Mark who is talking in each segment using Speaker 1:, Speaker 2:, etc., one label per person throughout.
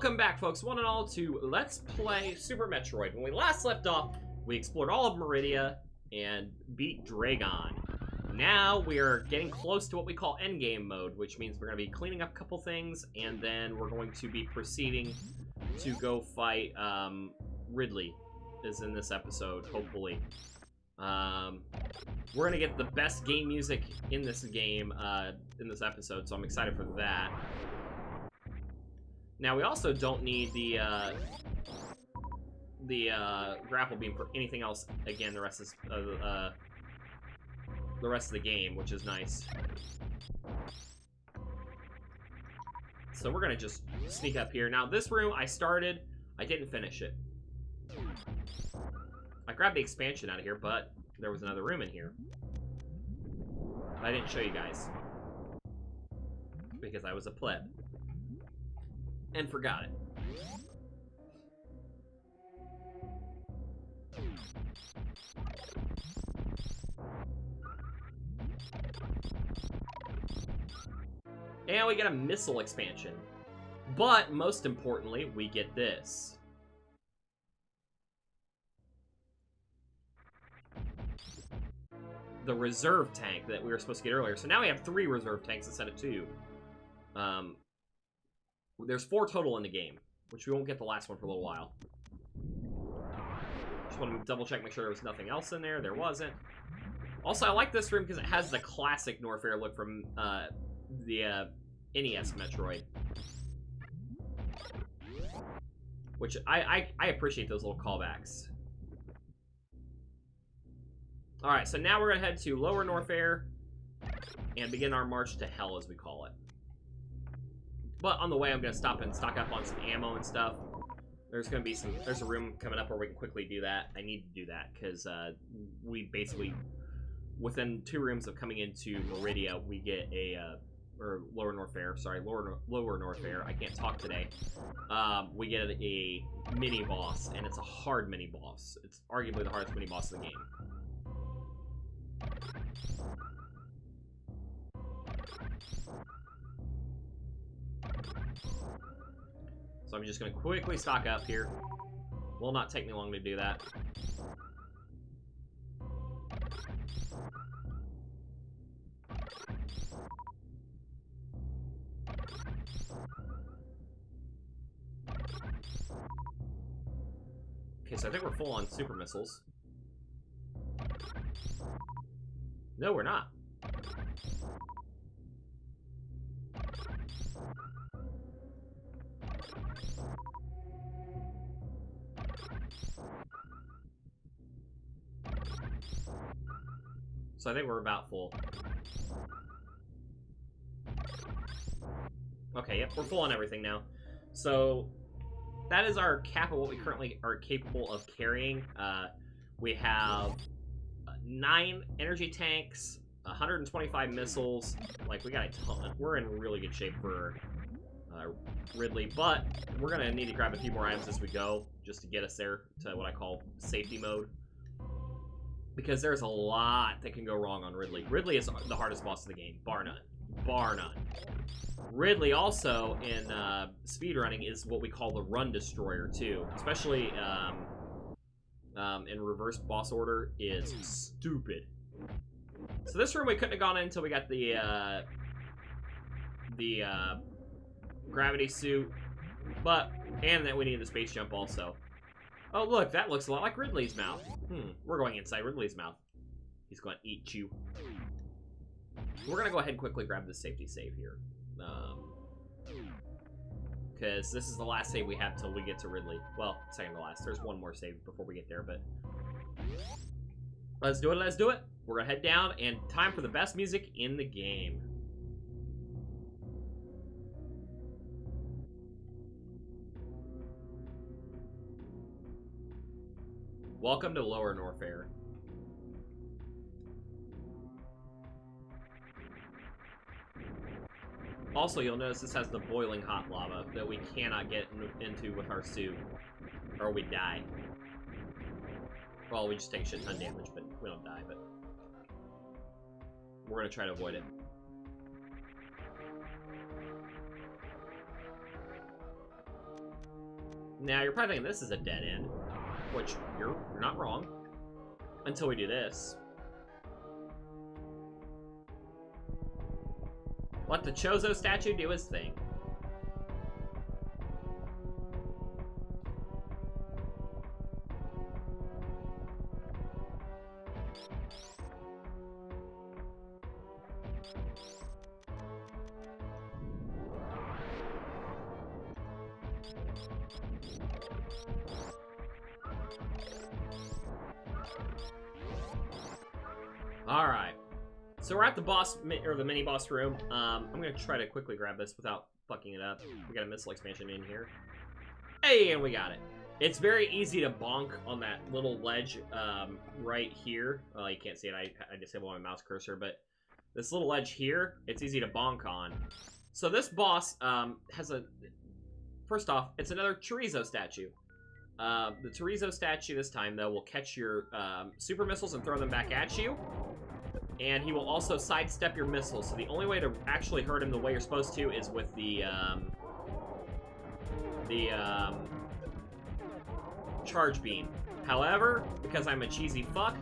Speaker 1: Welcome back, folks, one and all, to Let's Play Super Metroid. When we last left off, we explored all of Meridia and beat Dragon. Now we are getting close to what we call endgame mode, which means we're going to be cleaning up a couple things, and then we're going to be proceeding to go fight Ridley, is in this episode, hopefully. We're going to get the best game music in this game, in this episode, so I'm excited for that. Now, we also don't need the grapple beam for anything else, again, the rest of the game, which is nice. So we're gonna just sneak up here. Now, this room, I didn't finish it. I grabbed the expansion out of here, but there was another room in here. I didn't show you guys. Because I was a pleb. And forgot it. And we get a missile expansion. But, most importantly, we get this. The reserve tank that we were supposed to get earlier. So now we have 3 reserve tanks instead of 2. There's 4 total in the game, which we won't get the last one for a little while. Just want to double check, make sure there was nothing else in there. There wasn't. Also, I like this room because it has the classic Norfair look from the NES Metroid. Which I appreciate those little callbacks. Alright, so now we're going to head to Lower Norfair and begin our march to Hell, as we call it. But on the way, I'm going to stop and stock up on some ammo and stuff. There's going to be there's a room coming up where we can quickly do that. I need to do that because we basically, within 2 rooms of coming into Meridia, we get or Lower Norfair, sorry, Lower Norfair, I can't talk today. We get a mini boss, and it's a hard mini boss. It's arguably the hardest mini boss in the game. So I'm just going to quickly stock up here. Will not take me long to do that. Okay, so I think we're full on super missiles. No, we're not. So I think we're about full. Okay, yep, we're full on everything now. So that is our cap of what we currently are capable of carrying. We have 9 energy tanks, 125 missiles. Like, we got a ton. We're in really good shape for Ridley, but we're gonna need to grab a few more items as we go, just to get us there to what I call safety mode. Because there's a lot that can go wrong on Ridley. Ridley is the hardest boss of the game, bar none. Bar none. Ridley also, in speedrunning, is what we call the run destroyer, too. Especially in reverse boss order, is stupid. So this room we couldn't have gone in until we got the gravity suit. And that we need the space jump also. Oh, look, that looks a lot like Ridley's mouth. We're going inside Ridley's mouth. He's going to eat you. We're going to go ahead and quickly grab the safety save here. Because this is the last save we have till we get to Ridley. Well, second to last. There's one more save before we get there, but... Let's do it, let's do it. We're going to head down, and time for the best music in the game. Welcome to Lower Norfair. Also, you'll notice this has the boiling hot lava that we cannot get into with our suit, or we die. Well, we just take a shit ton damage, but we don't die, but we're gonna try to avoid it. Now, you're probably thinking this is a dead end, which you're not wrong, until we do this. Let the Chozo statue do his thing. Alright. So we're at the boss, or the mini boss room. I'm gonna try to quickly grab this without fucking it up. We got a missile expansion in here. Hey, and we got it. It's very easy to bonk on that little ledge right here. Well, you can't see it. I disabled my mouse cursor, but this little ledge here, it's easy to bonk on. So this boss has a... First off, it's another chorizo statue. The chorizo statue this time, though, will catch your super missiles and throw them back at you. And he will also sidestep your missiles. So the only way to actually hurt him the way you're supposed to is with the charge beam. However, because I'm a cheesy fuck,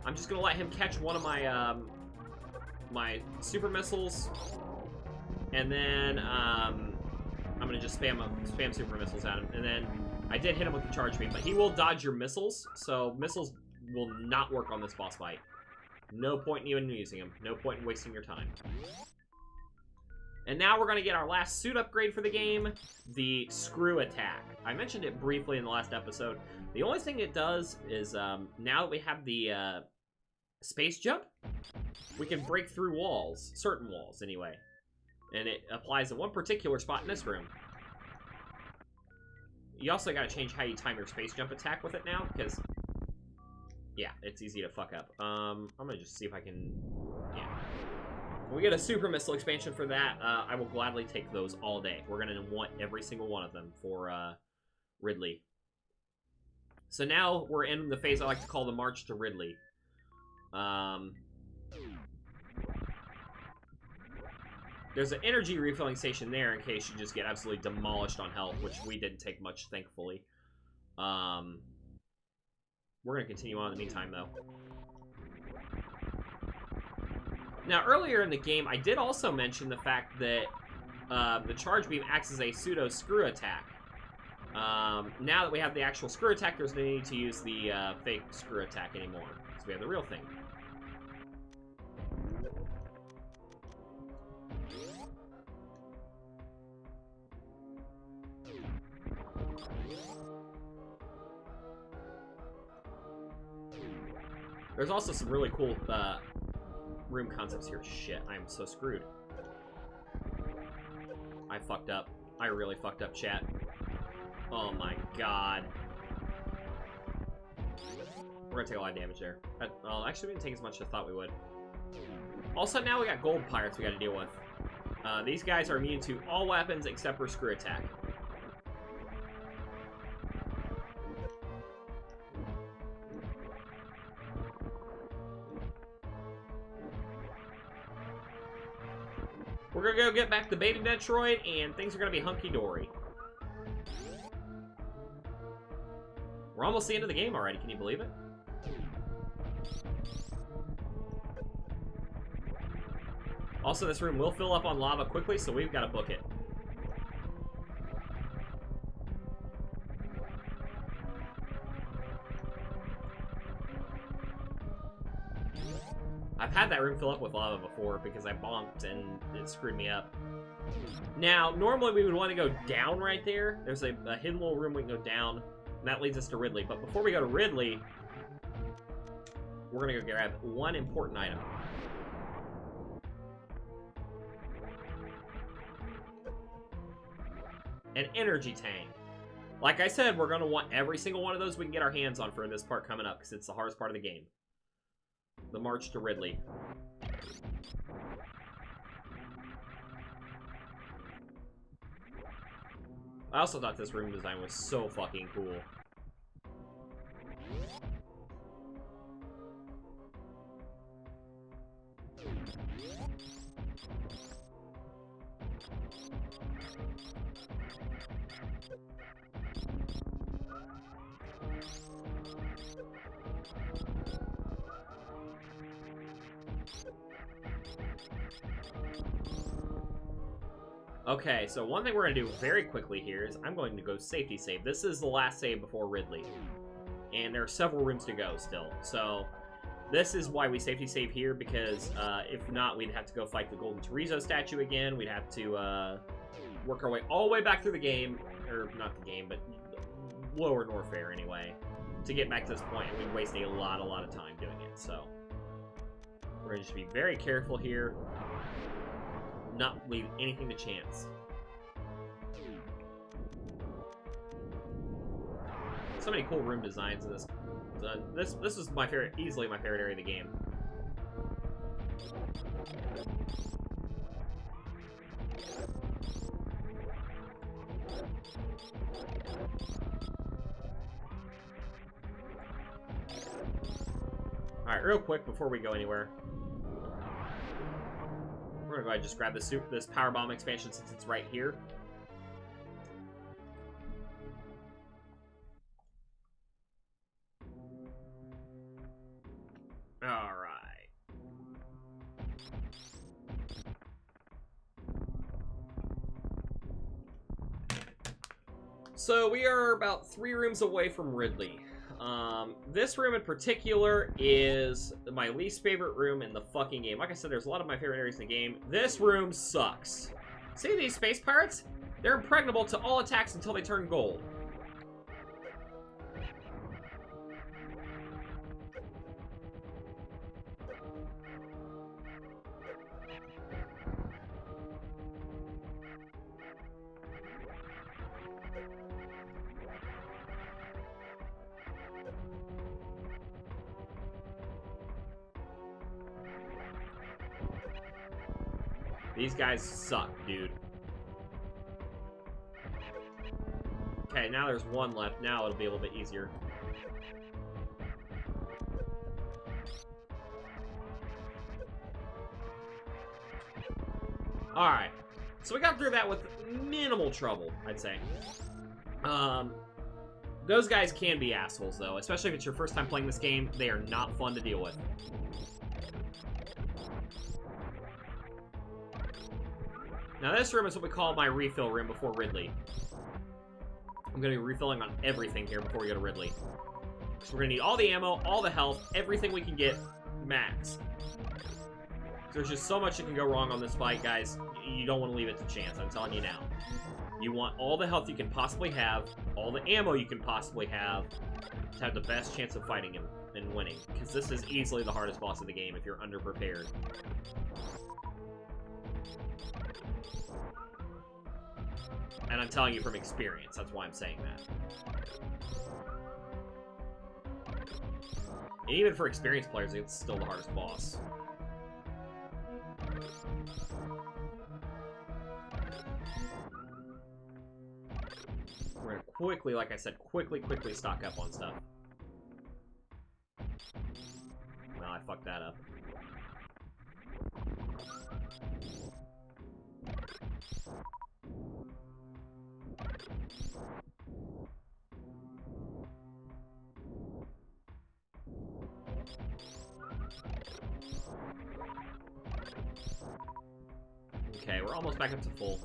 Speaker 1: I'm just gonna let him catch one of my my super missiles, and then I'm gonna just spam super missiles at him. And then I did hit him with the charge beam, but he will dodge your missiles, so missiles will not work on this boss fight. No point in even using them. No point in wasting your time. And now we're going to get our last suit upgrade for the game, the Screw Attack. I mentioned it briefly in the last episode. The only thing it does is, now that we have the space jump, we can break through walls. Certain walls, anyway. And it applies to one particular spot in this room. You also got to change how you time your space jump attack with it now, because... yeah, it's easy to fuck up. I'm gonna just see if I can... yeah. When we get a super missile expansion for that, I will gladly take those all day. We're gonna want every single one of them for Ridley. So now we're in the phase I like to call the March to Ridley. There's an energy refilling station there in case you just get absolutely demolished on health, which we didn't take much, thankfully. We're going to continue on in the meantime, though. Now, earlier in the game, I did also mention the fact that the charge beam acts as a pseudo screw attack. Now that we have the actual screw attack, there's no need to use the fake screw attack anymore. So we have the real thing. There's also some really cool room concepts here. Shit, I am so screwed. I fucked up. I really fucked up, chat. Oh my god. We're gonna take a lot of damage there. Well, actually, we didn't take as much as I thought we would. Also, now we got gold pirates we gotta deal with. These guys are immune to all weapons except for screw attack. We're gonna go get back to baby Metroid, and things are gonna be hunky-dory. We're almost the end of the game already, can you believe it? Also, this room will fill up on lava quickly, so we've got to book it. I've had that room fill up with lava before because I bonked and it screwed me up. Now, normally we would want to go down right there. There's a hidden little room we can go down, and that leads us to Ridley. But before we go to Ridley, we're going to go grab one important item. An energy tank. Like I said, we're going to want every single one of those we can get our hands on for this part coming up, because it's the hardest part of the game. The March to Ridley. I also thought this room design was so fucking cool. Okay, so one thing we're going to do very quickly here is I'm going to go safety save. This is the last save before Ridley. And there are several rooms to go still. So this is why we safety save here, because if not, we'd have to go fight the Golden Chorizo statue again. We'd have to work our way all the way back through the game. Or not the game, but lower Norfair anyway. To get back to this point, and we'd waste a lot of time doing it. So we're going to just be very careful here. Not leave anything to chance. So many cool room designs in this. This is my favorite, easily my favorite area of the game. All right, real quick before we go anywhere. We're gonna go ahead and just grab this power bomb expansion since it's right here. All right. So we are about 3 rooms away from Ridley. This room in particular is my least favorite room in the fucking game. Like I said, there's a lot of my favorite areas in the game. This room sucks. See these space pirates? They're impregnable to all attacks until they turn gold. These guys suck, dude. Okay, now there's 1 left. Now it'll be a little bit easier. Alright. So we got through that with minimal trouble, I'd say. Those guys can be assholes, though. Especially if it's your first time playing this game. They are not fun to deal with. Now this room is what we call my refill room before Ridley. I'm going to be refilling on everything here before we go to Ridley. So we're going to need all the ammo, all the health, everything we can get, max. There's just so much that can go wrong on this fight, guys. You don't want to leave it to chance, I'm telling you now. You want all the health you can possibly have, all the ammo you can possibly have, to have the best chance of fighting him and winning. Because this is easily the hardest boss of the game if you're underprepared. And I'm telling you from experience, that's why I'm saying that. And even for experienced players, it's still the hardest boss. We're gonna quickly, like I said, quickly stock up on stuff. Well, I fucked that up. Okay, we're almost back up to full.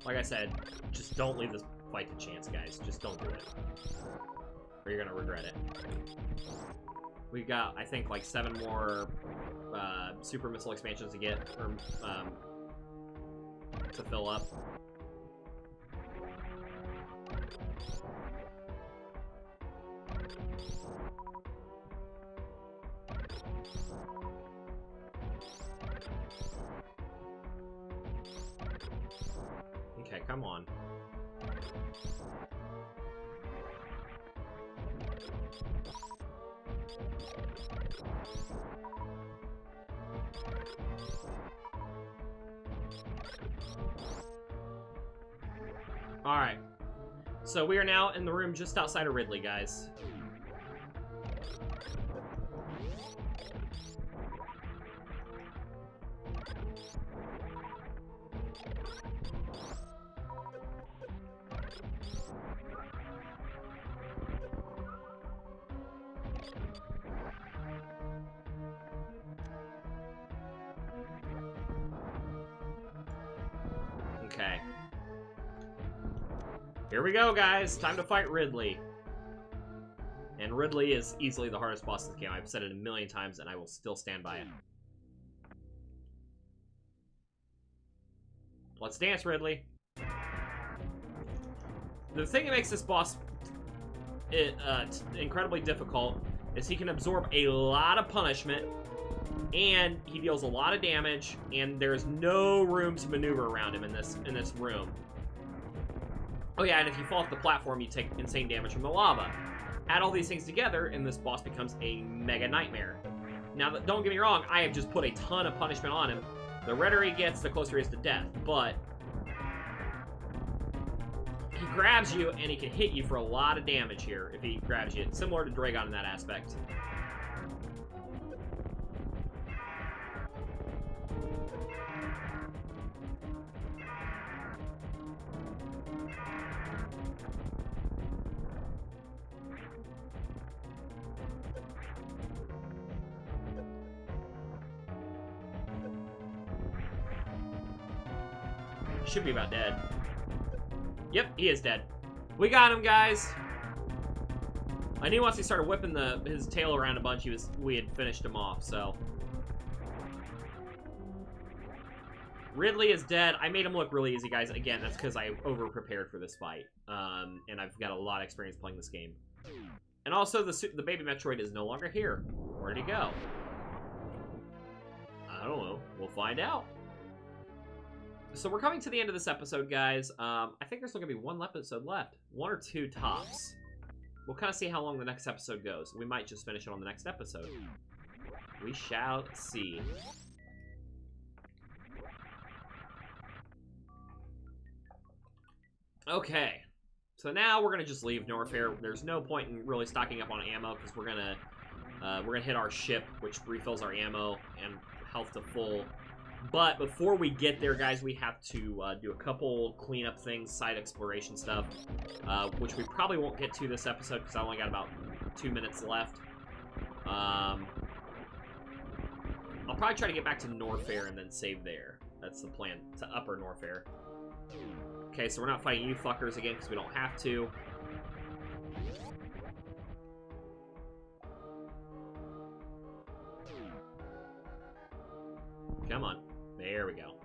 Speaker 1: Like I said, just don't leave this fight to chance, guys. Just don't do it. Or you're gonna regret it. We've got, I think, like 7 more super missile expansions to get, or to fill up. Okay, come on. Alright. So we are now in the room just outside of Ridley, guys. Okay. Here we go, guys. Time to fight Ridley. And Ridley is easily the hardest boss in this game. I've said it a million times, and I will still stand by it. Let's dance, Ridley. The thing that makes this boss incredibly difficult is he can absorb a lot of punishment, and he deals a lot of damage, and there's no room to maneuver around him in this room. Oh yeah, and if you fall off the platform, you take insane damage from the lava. Add all these things together, and this boss becomes a mega nightmare. Now, don't get me wrong, I have just put a ton of punishment on him. The redder he gets, the closer he is to death, but he grabs you, and he can hit you for a lot of damage here if he grabs you. It's similar to Dragon in that aspect. Should be about dead. Yep, he is dead. We got him, guys. I knew once he started whipping his tail around a bunch, we had finished him off, so. Ridley is dead. I made him look really easy, guys. Again, that's because I over-prepared for this fight. And I've got a lot of experience playing this game. And also, the baby Metroid is no longer here. Where'd he go? I don't know. We'll find out. So we're coming to the end of this episode, guys. I think there's only going to be one episode left. One or two tops. We'll kind of see how long the next episode goes. We might just finish it on the next episode. We shall see. Okay. So now we're going to just leave Norfair. There's no point in really stocking up on ammo because we're going to hit our ship, which refills our ammo and health to full. But before we get there, guys, we have to do a couple cleanup things, side exploration stuff, which we probably won't get to this episode because I only got about 2 minutes left. I'll probably try to get back to Norfair and then save there. That's the plan, to Upper Norfair. Okay, so we're not fighting you fuckers again because we don't have to. Come on. There we go.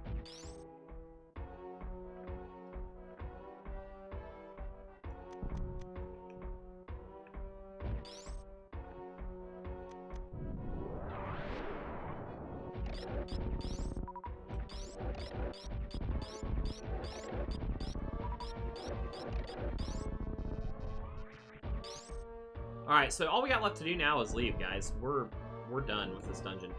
Speaker 1: Alright, so all we got left to do now is leave, guys. We're done with this dungeon.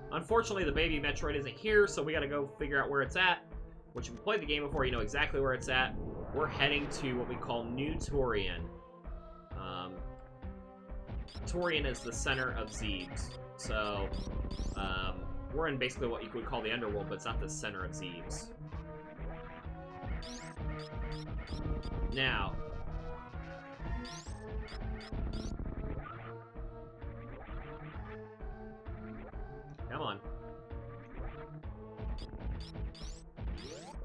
Speaker 1: Unfortunately, the baby Metroid isn't here, so we gotta go figure out where it's at. Which, if you played the game before, you know exactly where it's at. We're heading to what we call New Torian. Torian is the center of Zebes. So, we're in basically what you could call the underworld, but it's not the center of Zebes. Now, come on.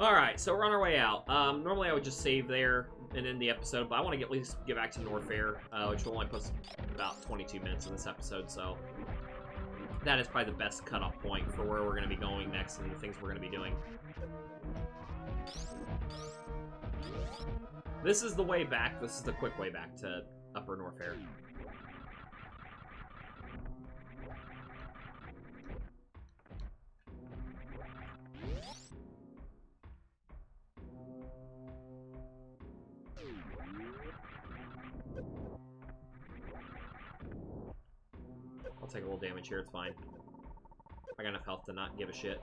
Speaker 1: Alright, so we're on our way out. Normally I would just save there and end the episode, but I want to at least get back to Norfair, which will only put about 22 minutes in this episode, so that is probably the best cutoff point for where we're going to be going next and the things we're going to be doing. This is the way back. This is the quick way back to Upper Norfair. I'll take a little damage here, it's fine. I got enough health to not give a shit.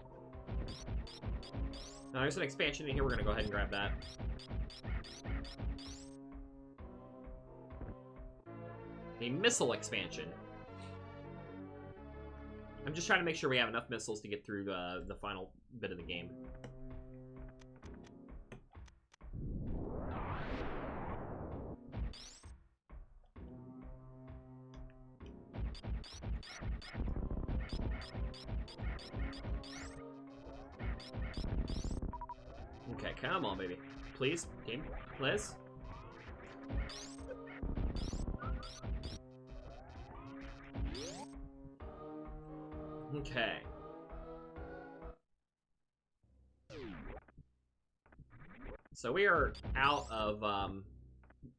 Speaker 1: Now there's an expansion in here, we're gonna go ahead and grab that. A missile expansion. I'm just trying to make sure we have enough missiles to get through the final bit of the game. Okay, come on, baby. Please, game, please. Okay. So we are out of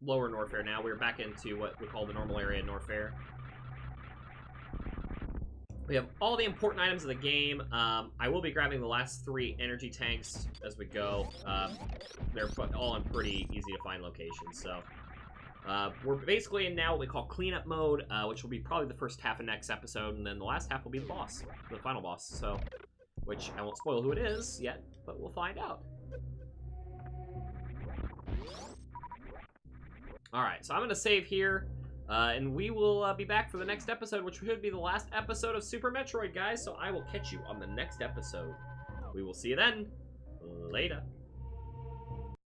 Speaker 1: lower Norfair now. We're back into what we call the normal area in Norfair. We have all the important items of the game. I will be grabbing the last 3 energy tanks as we go. They're all in pretty easy to find locations, so... we're basically in now what we call cleanup mode, which will be probably the first half of next episode, and then the last half will be the boss, the final boss, so... Which, I won't spoil who it is yet, but we'll find out. Alright, so I'm going to save here, and we will be back for the next episode, which should be the last episode of Super Metroid, guys, so I will catch you on the next episode. We will see you then. Later.